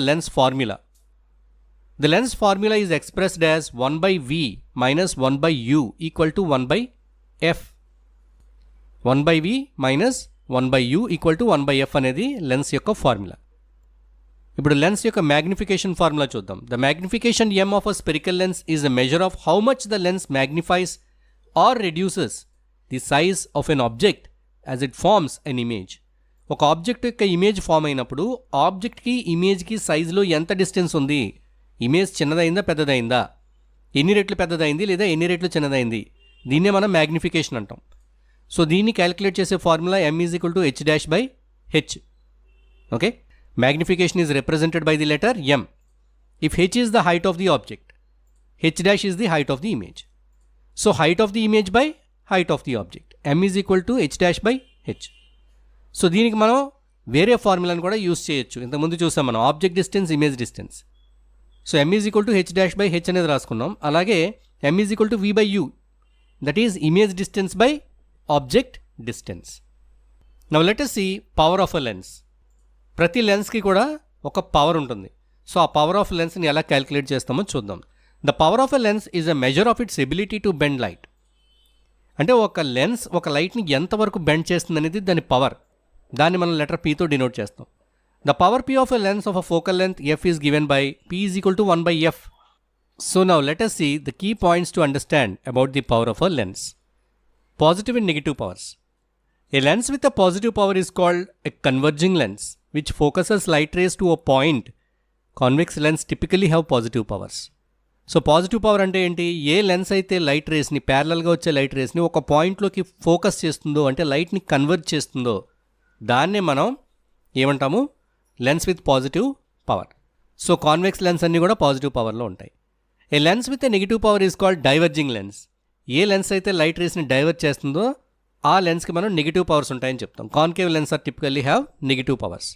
lens formula. The lens formula is expressed as 1 by V minus 1 by U equal to 1 by F. 1 by V minus 1 by U equal to 1 by F అనేది lens యొక్క formula. ఇప్పుడు lens యొక్క magnification formula చూద్దాం. The magnification M of a spherical lens is a measure of how much the lens magnifies or reduces the size of an object as it forms an image. ఒక object యొక్క image form అయినప్పుడు ఆబ్జెక్ట్కి ఇమేజ్కి సైజులో ఎంత distance ఉంది, image చిన్నదైందా పెద్దదైందా, ఎన్ని రెట్లు పెద్దదైంది లేదా ఎన్ని రెట్లు చిన్నదైంది, దీన్నే మనం మ్యాగ్నిఫికేషన్ అంటాం. సో దీన్ని క్యాలిక్యులేట్ చేసే formula m is equal to h dash by h. Okay, magnification is represented by the letter m. If h is the height of the object, h dash is the height of the image. So height of the image by height of the object. m is equal to h dash by h. So దీనికి మనం వేరే ఫార్ములాను కూడా use చేయొచ్చు. ఇంతకుముందు చూసాం మనం object distance, image distance. So m is equal to h dash by h అనేది రాసుకున్నాం. అలాగే m is equal to v by u, that is image distance by object distance. Now let us see power of a lens. ప్రతి లెన్స్కి కూడా ఒక power ఉంటుంది. So ఆ power of లెన్స్ని ఎలా calculate చేస్తామో చూద్దాం. The power of a lens is a measure of it's ability to bend light. అంటే ఒక లెన్స్ ఒక లైట్ని ఎంతవరకు బెండ్ చేస్తుంది అనేది దాని పవర్. దాన్ని మనం లెటర్ Pతో డినోట్ చేస్తాం. The power P of a lens of a focal length F is given by P is equal to 1 by F. So now let us see the key points to understand about the power of a lens. Positive and negative powers. A lens with a positive power is called a converging lens, which focuses light rays to a point. Convex lens typically have positive powers. So positive power అంటే ఏంటి? ఏ lens అయితే light రేస్ని, ప్యారలల్గా వచ్చే light రేస్ని ఒక పాయింట్లోకి focus చేస్తుందో, అంటే లైట్ని convert చేస్తుందో, దాన్నే మనం ఏమంటాము? Lens with positive power. So convex lens అన్నీ కూడా పాజిటివ్ పవర్లో ఉంటాయి. A lens with a negative power is called diverging lens. ఏ లెన్స్ అయితే లైట్ రేస్ని డైవర్ట్ చేస్తుందో ఆ లెన్స్కి మనం నెగిటివ్ పవర్స్ ఉంటాయని చెప్తాం. Concave lens are typically have negative powers.